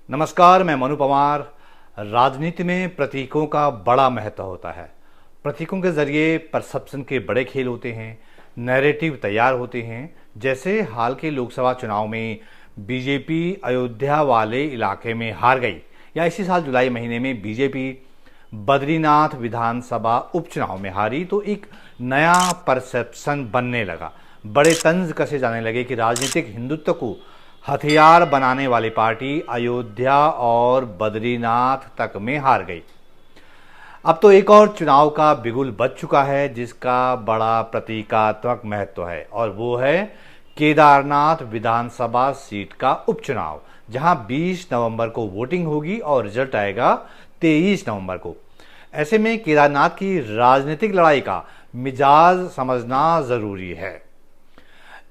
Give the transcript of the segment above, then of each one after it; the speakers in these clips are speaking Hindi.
नमस्कार, मैं मनु पवार। राजनीति में प्रतीकों का बड़ा महत्व होता है। प्रतीकों के जरिए परसेप्शन के बड़े खेल होते हैं, नैरेटिव तैयार होते हैं। जैसे हाल के लोकसभा चुनाव में बीजेपी अयोध्या वाले इलाके में हार गई, या इसी साल जुलाई महीने में बीजेपी बद्रीनाथ विधानसभा उपचुनाव में हारी, तो एक नया परसेप्शन बनने लगा। बड़े तंज कसे जाने लगे कि राजनीतिक हिंदुत्व को हथियार बनाने वाली पार्टी अयोध्या और बद्रीनाथ तक में हार गई। अब तो एक और चुनाव का बिगुल बज चुका है जिसका बड़ा प्रतीकात्मक महत्व है, और वो है केदारनाथ विधानसभा सीट का उपचुनाव, जहां 20 नवंबर को वोटिंग होगी और रिजल्ट आएगा 23 नवंबर को। ऐसे में केदारनाथ की राजनीतिक लड़ाई का मिजाज समझना जरूरी है।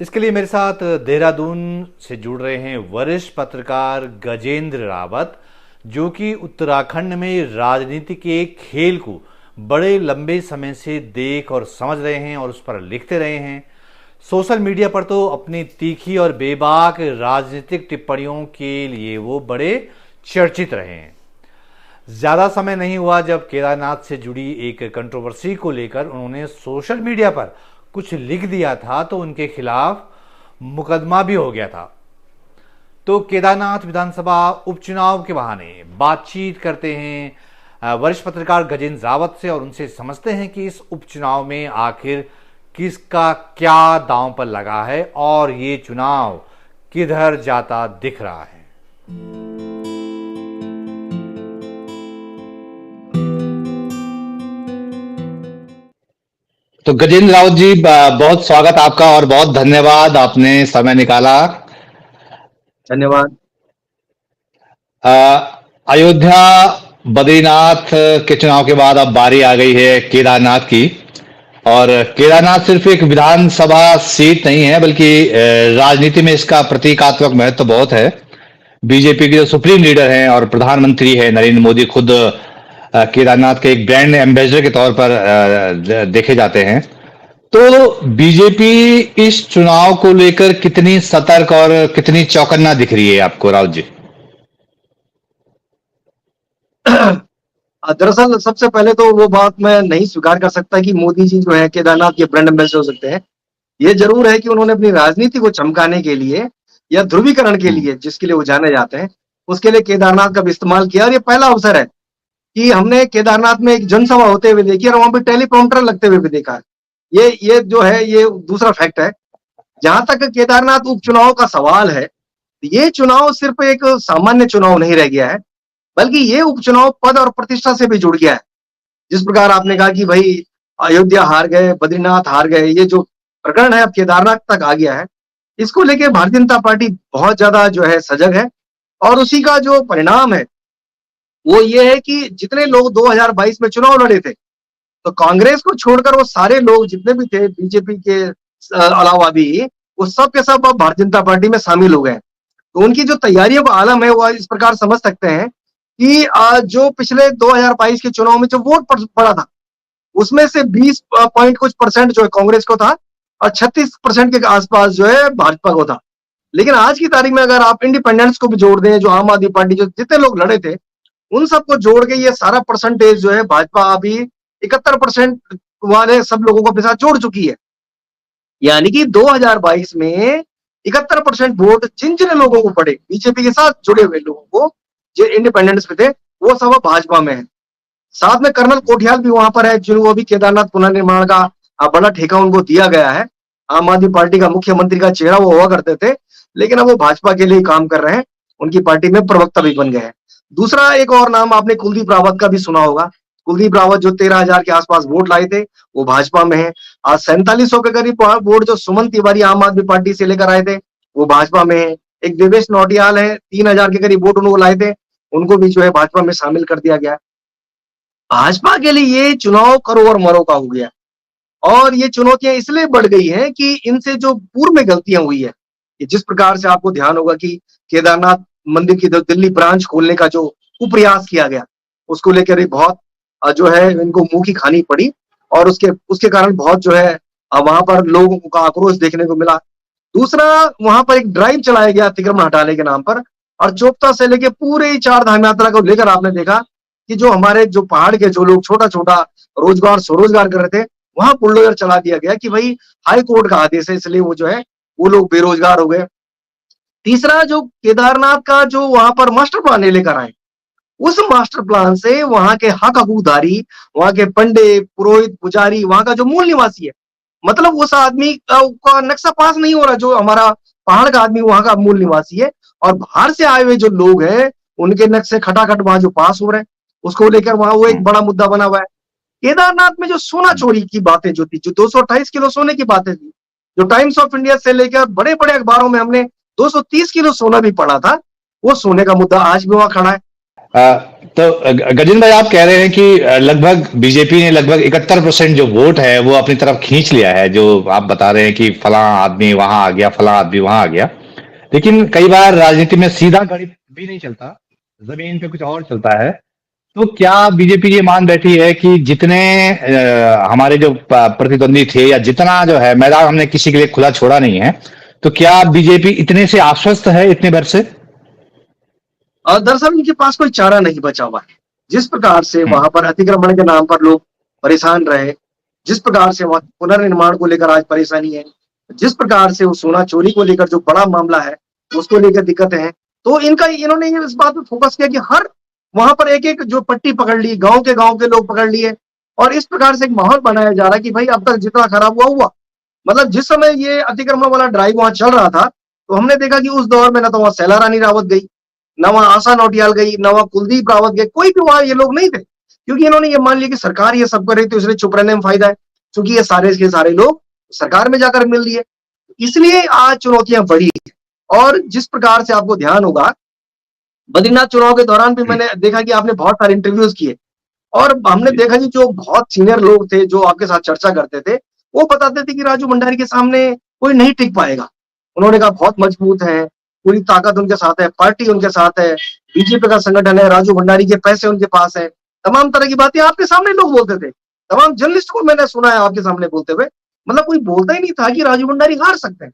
इसके लिए मेरे साथ देहरादून से जुड़ रहे हैं वरिष्ठ पत्रकार गजेंद्र रावत, जो कि उत्तराखंड में राजनीति के खेल को बड़े लंबे समय से देख और समझ रहे हैं और उस पर लिखते रहे हैं। सोशल मीडिया पर तो अपनी तीखी और बेबाक राजनीतिक टिप्पणियों के लिए वो बड़े चर्चित रहे हैं। ज्यादा समय नहीं हुआ जब केदारनाथ से जुड़ी एक कंट्रोवर्सी को लेकर उन्होंने सोशल मीडिया पर कुछ लिख दिया था, तो उनके खिलाफ मुकदमा भी हो गया था। तो केदारनाथ विधानसभा उपचुनाव के बहाने बातचीत करते हैं वरिष्ठ पत्रकार गजेंद्र रावत से, और उनसे समझते हैं कि इस उपचुनाव में आखिर किसका क्या दांव पर लगा है और ये चुनाव किधर जाता दिख रहा है। तो गजेंद्र रावत जी, बहुत स्वागत आपका और बहुत धन्यवाद, आपने समय निकाला। धन्यवाद। अयोध्या बद्रीनाथ के चुनाव के बाद अब बारी आ गई है केदारनाथ की, और केदारनाथ सिर्फ एक विधानसभा सीट नहीं है बल्कि राजनीति में इसका प्रतीकात्मक महत्व बहुत है। बीजेपी के जो सुप्रीम लीडर हैं और प्रधानमंत्री है नरेंद्र मोदी, खुद केदारनाथ के एक ब्रांड एम्बेसडर के तौर पर देखे जाते हैं। तो बीजेपी इस चुनाव को लेकर कितनी सतर्क और कितनी चौकन्ना दिख रही है आपको, राउत जी? दरअसल सबसे पहले तो वो बात मैं नहीं स्वीकार कर सकता कि मोदी जी जो है केदारनाथ के ब्रांड एम्बेसडर हो सकते हैं। ये जरूर है कि उन्होंने अपनी राजनीति को चमकाने के लिए या ध्रुवीकरण के लिए, जिसके लिए वो जाने जाते हैं, उसके लिए केदारनाथ का भी इस्तेमाल किया। और ये पहला अवसर है कि हमने केदारनाथ में एक जनसभा होते हुए देखी और वहां पर टेलीप्रॉम्प्टर लगते हुए भी देखा है। ये जो है ये दूसरा फैक्ट है। जहां तक केदारनाथ उपचुनाव का सवाल है, ये चुनाव सिर्फ एक सामान्य चुनाव नहीं रह गया है, बल्कि ये उपचुनाव पद और प्रतिष्ठा से भी जुड़ गया है। जिस प्रकार आपने कहा कि भाई अयोध्या हार गए, बद्रीनाथ हार गए, ये जो प्रकरण है अब केदारनाथ तक आ गया है, इसको लेकर भारतीय जनता पार्टी बहुत ज्यादा जो है सजग है। और उसी का जो परिणाम है वो ये है कि जितने लोग 2022 में चुनाव लड़े थे, तो कांग्रेस को छोड़कर वो सारे लोग जितने भी थे बीजेपी के अलावा भी, वो सब के सब अब भारतीय जनता पार्टी में शामिल हो गए। तो उनकी जो तैयारियों का आलम है वो इस प्रकार समझ सकते हैं कि जो पिछले 2022 के चुनाव में जो वोट पड़ा था, उसमें से 20 पॉइंट कुछ परसेंट जो है कांग्रेस को था और 36% के आसपास जो है भाजपा को था। लेकिन आज की तारीख में अगर आप इंडिपेंडेंट्स को भी जोड़ दें, जो आम आदमी पार्टी जो जितने लोग लड़े थे उन सबको जोड़ के ये सारा परसेंटेज जो है भाजपा अभी 71% वाले सब लोगों को अपने साथ जोड़ चुकी है। यानी कि 2022 में 71% वोट जिन जिन लोगों को पड़े, बीजेपी के साथ जुड़े हुए लोगों को, जो इंडिपेंडेंस में थे, वो सब भाजपा में है। साथ में कर्नल कोठियाल भी वहां पर है, जिनको अभी केदारनाथ पुनर्निर्माण का बड़ा ठेका उनको दिया गया है। आम आदमी पार्टी का मुख्यमंत्री का चेहरा वो हुआ करते थे, लेकिन अब वो भाजपा के लिए काम कर रहे हैं, उनकी पार्टी में प्रवक्ता भी बन गए हैं। दूसरा एक और नाम आपने कुलदीप रावत का भी सुना होगा। कुलदीप रावत जो 13,000 के आसपास वोट लाए थे, वो भाजपा में है। आज 4700 के करीब वोट जो सुमन तिवारी आम आदमी पार्टी से लेकर आए थे, वो भाजपा में है। एक देवेश नौटियाल है, 3000 के करीब वोट उनको लाए थे, उनको भी जो है भाजपा में शामिल कर दिया गया। भाजपा के लिए ये चुनाव करो और मरो का हो गया, और ये चुनौतियां इसलिए बढ़ गई हैं कि इनसे जो पूर्व में गलतियां हुई है, जिस प्रकार से आपको ध्यान होगा कि केदारनाथ मंदिर की दिल्ली ब्रांच खोलने का जो कुप्रयास किया गया, उसको लेकर बहुत जो है इनको मुंह की खानी पड़ी, और उसके कारण बहुत जो है वहां पर लोगों का आक्रोश देखने को मिला। दूसरा, वहां पर एक ड्राइव चलाया गया अतिक्रमण हटाने के नाम पर, और चोपता से लेके पूरे चार धाम यात्रा को लेकर आपने देखा कि जो हमारे जो पहाड़ के जो लोग छोटा छोटा रोजगार स्वरोजगार कर रहे थे, वहां बुलडोजर चला दिया गया कि भाई हाई कोर्ट का आदेश है, इसलिए वो जो है वो लोग बेरोजगार हो गए। तीसरा, जो केदारनाथ का जो वहां पर मास्टर प्लान ये लेकर आए, उस मास्टर प्लान से वहां के हक हकूकदारी, वहां के पंडे, पुरोहित, पुजारी, वहां का जो मूल निवासी है, मतलब उस आदमी का नक्शा पास नहीं हो रहा, जो हमारा पहाड़ का आदमी वहां का मूल निवासी है, और बाहर से आए हुए जो लोग हैं उनके नक्शे खटाखट वहां जो पास हो रहे हैं, उसको लेकर वहां वो एक बड़ा मुद्दा बना हुआ है। केदारनाथ में जो सोना चोरी की बातें जो थी, जो 228 किलो सोने की बातें थी, जो टाइम्स ऑफ इंडिया से लेकर बड़े बड़े अखबारों में हमने 230 किलो सोना भी पढ़ा था, वो सोने का मुद्दा आज भी वहां खड़ा है। तो गजेंद्र भाई, आप कह रहे हैं कि लगभग बीजेपी ने लगभग 71% जो वोट है वो अपनी तरफ खींच लिया है, जो आप बता रहे हैं कि फला आदमी वहां आ गया, फला आदमी वहां आ गया। लेकिन कई बार राजनीति में सीधा गणित भी नहीं चलता, जमीन पे कुछ और चलता है। तो क्या बीजेपी ये मान बैठी है कि जितने हमारे जो प्रतिद्वंदी थे, या जितना जो है मैदान हमने किसी के लिए खुला छोड़ा नहीं है, तो क्या बीजेपी इतने से आश्वस्त है इतने भर से? और दरअसल उनके पास कोई चारा नहीं बचा हुआ है। जिस प्रकार से हम्म। वहां पर अतिक्रमण के नाम पर लोग परेशान रहे, जिस प्रकार से वहां पुनर्निर्माण को लेकर आज परेशानी है, जिस प्रकार से वो सोना चोरी को लेकर जो बड़ा मामला है उसको लेकर दिक्कतें हैं, तो इन्होंने इस बात पर फोकस किया कि हर वहां पर एक एक जो पट्टी पकड़ ली, गांव के लोग पकड़ लिए, और इस प्रकार से एक माहौल बनाया जा रहा है कि भाई अब तक जितना खराब हुआ हुआ। मतलब जिस समय ये अतिक्रमण वाला ड्राइव वहां चल रहा था, तो हमने देखा कि उस दौर में ना तो वहां सैला रानी रावत गई, ना वहां आशा नौटियाल गई, ना वहां कुलदीप रावत गए, कोई भी वहां ये लोग नहीं थे, क्योंकि इन्होंने ये मान लिया कि सरकार ये सब कर रही थी, इसलिए चुप रहने में फायदा है, क्योंकि ये सारे के सारे लोग सरकार में जाकर मिल लिए। इसलिए आज चुनौतियां बढ़ी है। और जिस प्रकार से आपको ध्यान होगा, बद्रीनाथ चुनाव के दौरान भी मैंने देखा कि आपने बहुत सारे इंटरव्यूज किए, और हमने देखा कि जो बहुत सीनियर लोग थे जो आपके साथ चर्चा करते थे, वो बताते थे कि राजू भंडारी के सामने कोई नहीं टिक पाएगा। उन्होंने कहा बहुत मजबूत है, पूरी ताकत उनके साथ है, पार्टी उनके साथ है, बीजेपी का संगठन है, राजू भंडारी के पैसे उनके पास है, तमाम तरह की बातें आपके सामने लोग बोलते थे। तमाम जर्नलिस्ट को मैंने सुना है आपके सामने बोलते हुए, मतलब कोई बोलता ही नहीं था कि राजू भंडारी हार सकते हैं।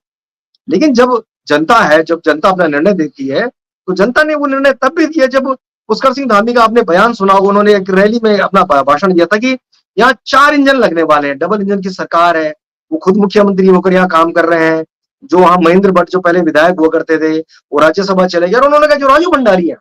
लेकिन जब जनता है, जब जनता अपना निर्णय देती है, तो जनता ने वो निर्णय तब भी दिया जब पुष्कर सिंह धामी का आपने बयान सुना होगा, उन्होंने एक रैली में अपना भाषण दिया था कि यहाँ 4 इंजन लगने वाले हैं, डबल इंजन की सरकार है, वो खुद मुख्यमंत्री होकर यहाँ काम कर रहे हैं। जो वहां महेंद्र भट्ट जो पहले विधायक हुआ करते थे, वो राज्यसभा चले गए, और उन्होंने कहा जो राजू भंडारी है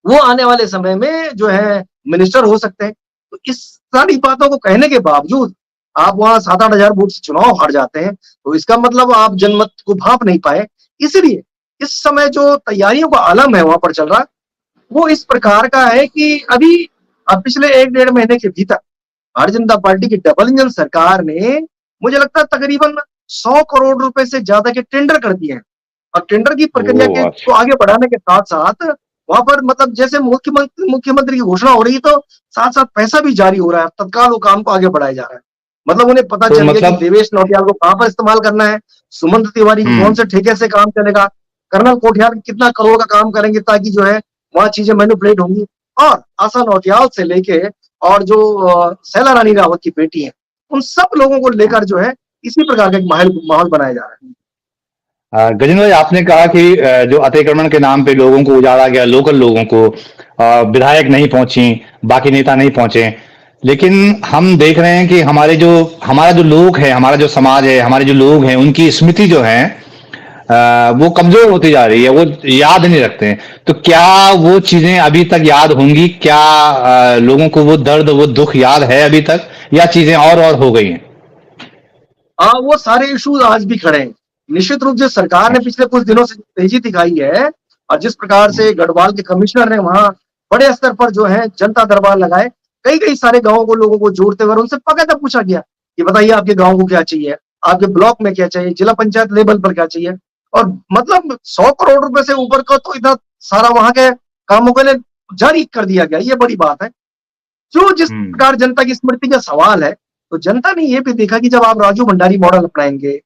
वो आने वाले समय में जो है मिनिस्टर हो सकते हैं। तो इस सारी बातों को कहने के बावजूद आप वहां 7-8 हजार वोट से चुनाव हार जाते हैं, तो इसका मतलब आप जनमत को भांप नहीं पाए। इसलिए इस समय जो तैयारियों का आलम है वहां पर चल रहा, वो इस प्रकार का है कि अभी अब पिछले 1-1.5 महीने के भीतर भारतीय जनता पार्टी की डबल इंजन सरकार ने, मुझे लगता है तकरीबन 100 करोड़ रुपए से ज्यादा के टेंडर कर दिए हैं, और टेंडर की प्रक्रिया के को आगे बढ़ाने के साथ साथ वहां पर मतलब जैसे मुख्यमंत्री की घोषणा हो रही है, तो साथ साथ पैसा भी जारी हो रहा है, तत्काल वो काम को आगे बढ़ाया जा रहा है। मतलब उन्हें पता चल गया कि देवेश नौटियाल को कहां पर इस्तेमाल करना है, सुमंत तिवारी की कौन से ठेके से काम चलेगा, कर्नल कोठियाल कितना करोड़ का काम करेंगे ताकि जो है वहां चीजें मैनिपुलेट होंगी, और आशा नौटियाल से लेके और जो सैला रानी रावत की बेटी है, उन सब लोगों को लेकर जो है इसी प्रकार का एक माहौल बनाया जा रहा है। गजेंद्र भाई, आपने कहा कि जो अतिक्रमण के नाम पे लोगों को उजाड़ा गया, लोकल लोगों को, विधायक नहीं पहुंची, बाकी नेता नहीं पहुंचे, लेकिन हम देख रहे हैं कि हमारा जो लोग है, हमारा जो समाज है, हमारे जो लोग हैं, उनकी स्मृति जो है वो कमजोर होती जा रही है, वो याद नहीं रखते हैं। तो क्या वो चीजें अभी तक याद होंगी? क्या लोगों को वो दर्द, वो दुख याद है अभी तक, या चीजें और हो गई हैं? वो सारे इश्यूज आज भी खड़े हैं। निश्चित रूप से सरकार ने पिछले कुछ दिनों से तेजी दिखाई है, और जिस प्रकार से गढ़वाल के कमिश्नर ने वहां बड़े स्तर पर जो है जनता दरबार लगाए, कई कई सारे गांवों को, लोगों को जोड़ते हुए उनसे बाकायदा पूछा गया कि बताइए आपके गांव को क्या चाहिए, आपके ब्लॉक में क्या चाहिए, जिला पंचायत लेवल पर क्या चाहिए, और मतलब 100 करोड़ रुपए से ऊपर का तो इतना सारा वहां के कामों के लिए जारी कर दिया गया। ये बड़ी बात है। जो जिस प्रकार जनता की स्मृति का सवाल है, तो जनता ने ये भी देखा कि जब आप राजू भंडारी मॉडल अपनाएंगे,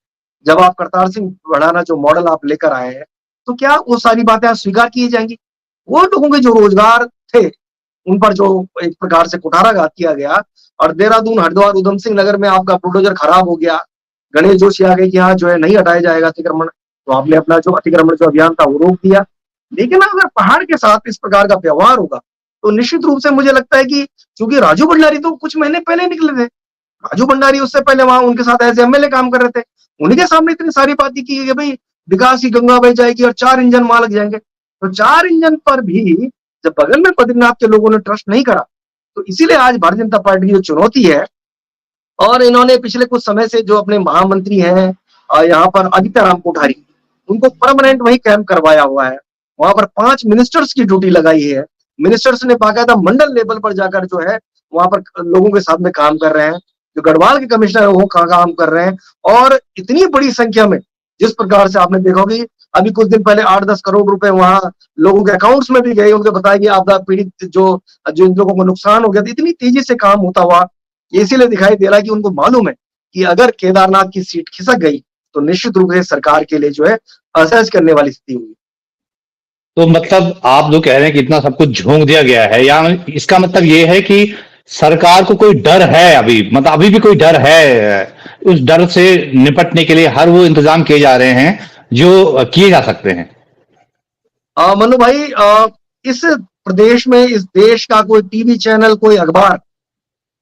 जब आप करतार सिंह भड़ाना जो मॉडल आप लेकर आए हैं, तो क्या वो सारी बातें आप स्वीकार की जाएंगी? वो लोगों के जो रोजगार थे उन पर जो एक प्रकार से कुठाराघात किया गया, और देहरादून, हरिद्वार, उधम सिंह नगर में आपका बुलडोजर खराब हो गया, गणेश जोशी आ गए कि यहाँ जो है नहीं हटाया जाएगा अतिक्रमण, तो आपने अपना जो अतिक्रमण जो अभियान था वो रोक दिया। लेकिन अगर पहाड़ के साथ इस प्रकार का व्यवहार होगा, तो निश्चित रूप से मुझे लगता है कि क्योंकि राजू भंडारी तो कुछ महीने पहले निकले थे। राजू भंडारी उससे पहले वहां उनके साथ एज एमएलए काम कर रहे थे। उन्हीं के सामने इतनी सारी बातें की कि भाई विकास की गंगा बह जाएगी और 4 इंजन वहां लग जाएंगे। तो 4 इंजन पर भी जब बगल में बद्रीनाथ के लोगों ने ट्रस्ट नहीं करा, तो इसीलिए आज भारतीय जनता पार्टी की जो चुनौती है, और इन्होंने पिछले कुछ समय से जो अपने महामंत्री हैं यहाँ पर आदित्य राम कोठारी, उनको परमानेंट वही कैंप करवाया हुआ है। वहां पर 5 मिनिस्टर्स की ड्यूटी लगाई है। मिनिस्टर्स ने बाकायदा मंडल लेवल पर जाकर जो है वहां पर लोगों के साथ में काम कर रहे हैं। जो गढ़वाल के कमिश्नर है वो काम कर रहे हैं। और इतनी बड़ी संख्या में, जिस प्रकार से आपने देखा होगी, अभी कुछ दिन पहले 8-10 करोड़ रुपए वहां लोगों के अकाउंट्स में भी गए, उनको बताया कि आपदा पीड़ित जो जो इन लोगों को नुकसान हो गया था, इतनी तेजी से काम होता हुआ ये इसीलिए दिखाई दे रहा है कि उनको मालूम है कि अगर केदारनाथ की सीट खिसक गई तो निश्चित रूप से सरकार के लिए जो है असहज करने वाली स्थिति हुई। तो मतलब आप जो कह रहे हैं कि इतना सब कुछ झोंक दिया गया है, या इसका मतलब ये है कि सरकार को कोई डर है अभी, मतलब अभी भी कोई डर है, उस डर से निपटने के लिए हर वो इंतजाम किए जा रहे हैं जो किए जा सकते हैं। मनु भाई, इस प्रदेश में, इस देश का कोई टीवी चैनल, कोई अखबार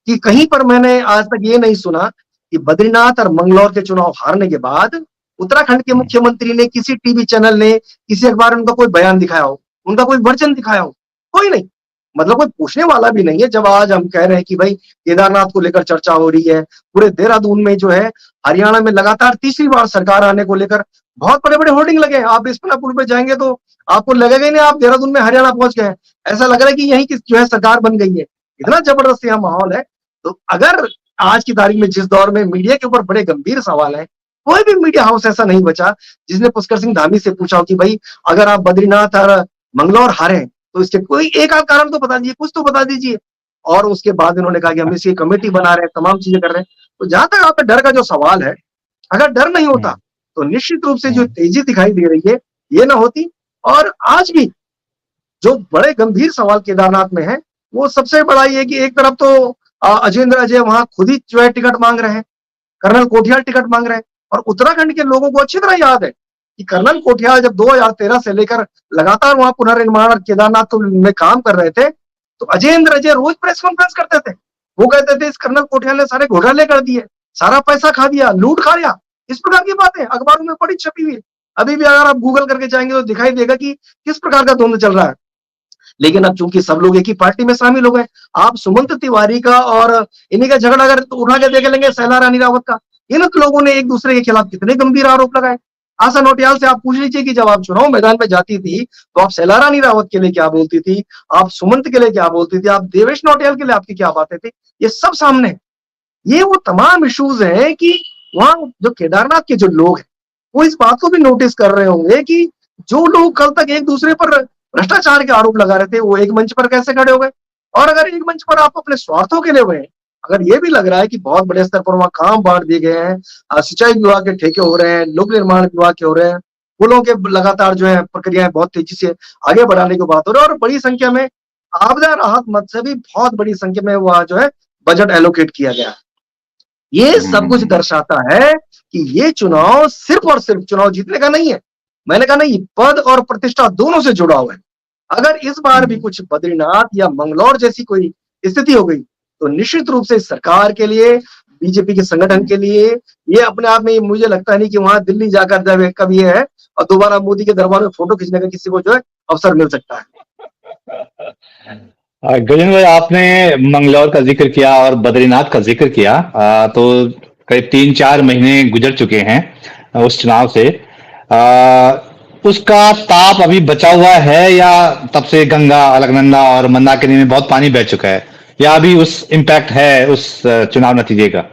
कि कहीं पर मैंने आज तक ये नहीं सुना कि बद्रीनाथ और मंगलौर के चुनाव हारने के बाद उत्तराखंड के मुख्यमंत्री ने, किसी टीवी चैनल ने, किसी अखबार ने उनका कोई बयान दिखाया हो, उनका कोई वर्जन दिखाया हो, कोई नहीं। मतलब कोई पूछने वाला भी नहीं है। जब आज हम कह रहे हैं कि भाई केदारनाथ को लेकर चर्चा हो रही है, पूरे देहरादून में जो है, हरियाणा में लगातार तीसरी बार सरकार आने को लेकर बहुत बड़े बड़े होर्डिंग लगे हैं। आप बिस्मिल्लाह पुल पे जाएंगे तो आपको लगेगा ही नहीं आप देहरादून में हरियाणा पहुंच गए हैं। ऐसा लग रहा है कि यही की जो है सरकार बन गई है। इतना जबरदस्त यहाँ माहौल है। तो अगर आज की तारीख में, जिस दौर में मीडिया के ऊपर बड़े गंभीर सवाल है, कोई भी मीडिया हाउस ऐसा नहीं बचा जिसने पुष्कर सिंह धामी से पूछा हो कि भाई अगर आप बद्रीनाथ और मंगलौर हारे तो इसके कोई एक आध कारण तो बता दीजिए, कुछ तो बता दीजिए। और उसके बाद इन्होंने कहा कि हम इसकी कमेटी बना रहे हैं, तमाम चीजें कर रहे हैं। तो जहां तक आपका डर का जो सवाल है, अगर डर नहीं होता तो निश्चित रूप से जो तेजी दिखाई दे रही है ये ना होती। और आज भी जो बड़े गंभीर सवाल केदारनाथ में है, वो सबसे बड़ा ये कि एक तरफ तो अजेंद्र अजय वहां खुद ही जो है टिकट मांग रहे हैं, कर्नल कोठियाल टिकट मांग रहे हैं। और उत्तराखंड के लोगों को अच्छी तरह याद है कि कर्नल कोठियाल जब 2013 से लेकर लगातार वहां पुनर्निर्माण और केदारनाथ में काम कर रहे थे, तो अजेंद्र अजय रोज प्रेस कॉन्फ्रेंस करते थे। वो कहते थे इस कर्नल कोठियाल ने सारे घोटाले कर दिए, सारा पैसा खा दिया, लूट खा लिया। इस प्रकार की बातें अखबारों में बड़ी छपी हुई है। अभी भी अगर आप गूगल करके जाएंगे तो दिखाई देगा कि किस प्रकार का द्वंद्व चल रहा है। लेकिन अब चूंकि सब लोग एक ही पार्टी में शामिल हो गए, आप सुमंत तिवारी का और इन्हीं का झगड़ा अगर उठा के देख लेंगे, शैला रानी रावत का, इन लोगों ने एक दूसरे के खिलाफ कितने गंभीर आरोप लगाए। आशा नौटियाल से आप पूछ लीजिए कि जब आप चुनाव मैदान में जाती थी तो आप शैला रानी रावत के लिए क्या बोलती थी, आप सुमंत के लिए क्या बोलती थी, आप देवेश नौटियाल के लिए आपकी क्या बातें थी, ये सब सामने। ये वो तमाम इश्यूज हैं कि वहां जो केदारनाथ के जो लोग हैं वो इस बात को भी नोटिस कर रहे होंगे कि जो लोग कल तक एक दूसरे पर भ्रष्टाचार के आरोप लगा रहे थे वो एक मंच पर कैसे खड़े हो गए। और अगर एक मंच पर आप अपने स्वार्थों के लिए हुए, अगर ये भी लग रहा है कि बहुत बड़े स्तर पर वहां काम बांट दिए गए हैं, सिंचाई विभाग के ठेके हो रहे हैं, लोक निर्माण विभाग के हो रहे हैं, पुलों के लगातार जो है प्रक्रियाएं बहुत तेजी से आगे बढ़ाने की बात हो रही है, और बड़ी संख्या में आपदा राहत मद से भी बहुत बड़ी संख्या में वहां जो है बजट एलोकेट किया गया। ये सब कुछ दर्शाता है कि ये चुनाव सिर्फ और सिर्फ चुनाव जीतने का नहीं है। मैंने कहा नहीं, पद और प्रतिष्ठा दोनों से जुड़ा हुआ है। अगर इस बार भी कुछ बद्रीनाथ या मंगलौर जैसी कोई स्थिति हो गई तो निश्चित रूप से सरकार के लिए, बीजेपी के संगठन के लिए, ये अपने आप में मुझे लगता नहीं कि वहां दिल्ली जाकर जब कभी है और दोबारा मोदी के दरबार में फोटो खींचने का किसी को जो है अवसर मिल सकता है। गजेंद्र भाई, आपने मंगलौर का जिक्र किया और बद्रीनाथ का जिक्र किया, तो करीब 3-4 महीने गुजर चुके हैं उस चुनाव से। उसका ताप अभी बचा हुआ है, या तब से गंगा, अलकनंदा और मंदाकिनी में बहुत पानी बह चुका है, या अभी उस इम्पैक्ट है उस चुनाव नतीजे का?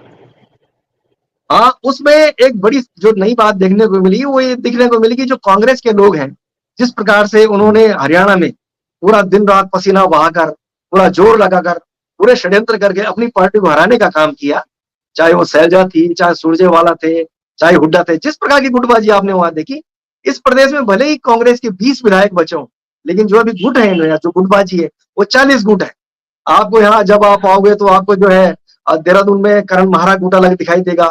हाँ, उसमें एक बड़ी जो नई बात देखने को मिली वो ये दिखने को मिली कि जो कांग्रेस के लोग हैं, जिस प्रकार से उन्होंने हरियाणा में पूरा दिन रात पसीना बहाकर, पूरा जोर लगाकर, पूरे षड्यंत्र करके अपनी पार्टी को हराने का काम किया, चाहे वो शैलजा थी, चाहे सुरजेवाला थे, चाहे हुड्डा थे, जिस प्रकार की गुटबाजी आपने वहां देखी। इस प्रदेश में भले ही कांग्रेस के 20 विधायक बचे हों, लेकिन जो अभी गुट है इनमें, जो गुटबाजी है, वो 40 गुट है। आपको यहाँ जब आप आओगे तो आपको जो है देहरादून में करण महारा गुट अलग दिखाई देगा,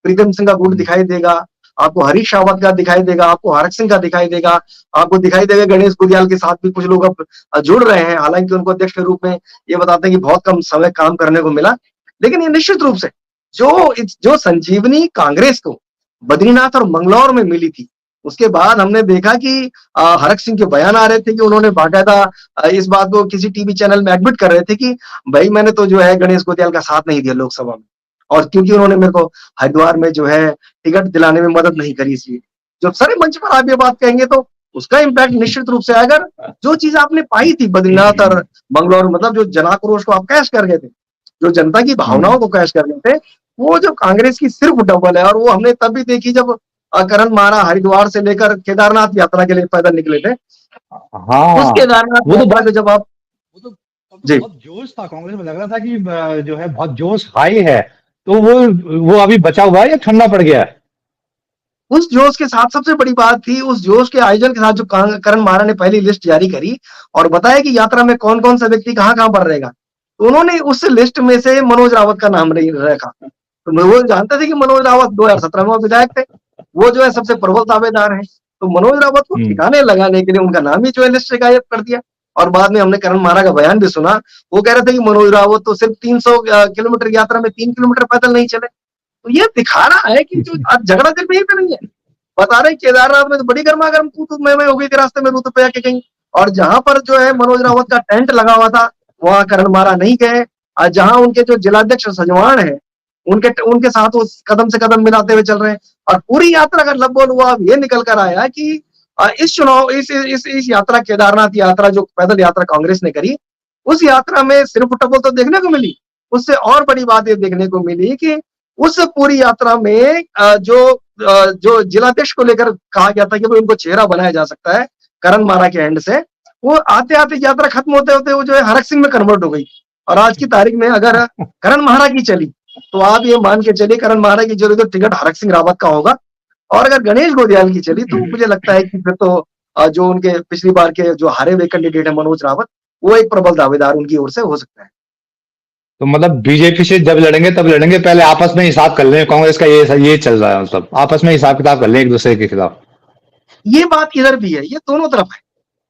प्रीतम सिंह का गुट दिखाई देगा, आपको हरीश रावत का दिखाई देगा, आपको हरक सिंह का दिखाई देगा, आपको दिखाई देगा गणेश गुडियाल के साथ भी कुछ लोग अब जुड़ रहे हैं। हालांकि उनको अध्यक्ष के रूप में ये बताते हैं कि बहुत कम समय काम करने को मिला, लेकिन ये निश्चित रूप से जो संजीवनी कांग्रेस को बद्रीनाथ और मंगलौर में मिली थी, उसके बाद हमने देखा कि हरक सिंह के बयान आ रहे थे कि उन्होंने बाकायदा इस बात को किसी टीवी चैनल में एडमिट कर रहे थे कि भाई मैंने तो जो है गणेश गोदियाल का साथ नहीं दिया लोकसभा में, और क्योंकि उन्होंने मेरे को हरिद्वार में जो है टिकट दिलाने में मदद नहीं करी, इसलिए जब सारे मंच पर आप ये बात कहेंगे तो उसका इम्पैक्ट निश्चित रूप से अगर जो चीज आपने पाई थी बद्रीनाथ और मंगलौर, मतलब जो जनाक्रोश को आप कैश कर गए थे, जो जनता की भावनाओं को कैश कर गए थे, वो जो कांग्रेस की सिर्फ डबल है। और वो हमने तब भी देखी जब करण मारा हरिद्वार से लेकर केदारनाथ यात्रा के लिए पैदल निकले थे। हाँ, उस केदारनाथ वो तो यात्रा पे जब आप वो तो तब तो जी बहुत जोश था कांग्रेस में, लग रहा था कि जो है बहुत जोश हाई है। तो वो अभी बचा हुआ है या ठंडा पड़ गया है? उस जोश के साथ सबसे बड़ी बात थी, उस जोश के आयोजन के साथ जो करण मारा ने पहली लिस्ट जारी करी और बताया कि यात्रा में कौन कौन सा व्यक्ति कहाँ कहाँ पर रहेगा, तो उन्होंने उस लिस्ट में से मनोज रावत का नाम नहीं रखा। तो वो जानते थे कि मनोज रावत 2017 में विधायक थे, वो जो है सबसे प्रबल दावेदार हैं, तो मनोज रावत को हम्म। ठिकाने लगाने के लिए उनका नाम ही जो है लिस्ट से गायब कर दिया। और बाद में हमने करण मारा का बयान भी सुना, वो कह रहे थे कि मनोज रावत तो सिर्फ 300 किलोमीटर की यात्रा में 3 किलोमीटर पैदल नहीं चले। तो ये दिखा रहा है कि जो आज झगड़ा सिर्फ यहीं पे नहीं है, बता रहे केदारनाथ में तो बड़ी गर्मागर्म तू मैं हो गई थी रास्ते में रुद्रप्रयाग के कहीं, और जहां पर जो है मनोज रावत का टेंट लगा हुआ था वहां करण मारा नहीं गए, और जहां उनके जो जिलाध्यक्ष सजवान है उनके उनके साथ वो कदम से कदम मिलाते हुए चल रहे हैं। और पूरी यात्रा का लबोल हुआ अब ये निकल कर आया कि इस चुनाव इस यात्रा केदारनाथ यात्रा जो पैदल यात्रा कांग्रेस ने करी, उस यात्रा में सिर्फ टपोल तो देखने को मिली, उससे और बड़ी बात ये देखने को मिली कि उस पूरी यात्रा में जो जिलाध्यक्ष को लेकर कहा गया था कि भाई उनको चेहरा बनाया जा सकता है करण मारा के एंड से, वो आते आते यात्रा खत्म होते होते वो जो है हरक सिंह में कन्वर्ट हो गई। और आज की तारीख में अगर करण मारा की चली तो आप ये मान के चलिए करण मारा की जरूरत तो टिकट हरक सिंह रावत का होगा, और अगर गणेश गोदियाल की चली तो मुझे लगता है कि फिर तो जो उनके पिछली बार के जो हारे हुए कैंडिडेट है मनोज रावत, वो एक प्रबल दावेदार उनकी ओर से हो सकता है। तो मतलब बीजेपी से जब लड़ेंगे तब लड़ेंगे, पहले आपस में हिसाब कर लें। कांग्रेस का ये चल रहा है, मतलब आपस में हिसाब किताब कर लें एक दूसरे के खिलाफ। ये बात इधर भी है, ये दोनों तरफ है।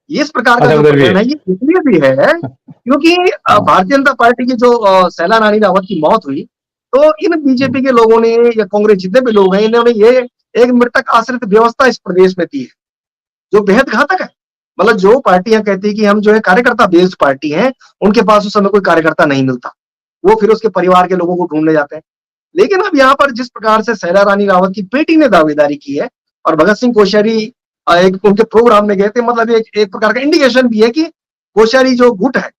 ये इस प्रकार का अच्छा, जो उधर भी है। प्रकरण है ये इसलिए भी है क्योंकि हाँ। भारतीय जनता पार्टी की जो सैला रानी रावत की मौत हुई, तो इन बीजेपी के लोगों ने या कांग्रेस जितने भी लोग हैं इन्होंने ये एक मृतक आश्रित व्यवस्था इस प्रदेश में दी है, जो बेहद घातक है। मतलब जो पार्टियां कहती है कि हम जो है कार्यकर्ता बेस्ड पार्टी हैं, उनके पास उस समय कोई कार्यकर्ता नहीं मिलता, वो फिर उसके परिवार के लोगों को ढूंढने जाते हैं। लेकिन अब यहाँ पर जिस प्रकार से सैला रानी रावत की बेटी ने दावेदारी की है और भगत सिंह कोश्यारी एक उनके प्रोग्राम में गए थे, मतलब एक प्रकार का इंडिकेशन भी है कि कोश्यारी जो गुट है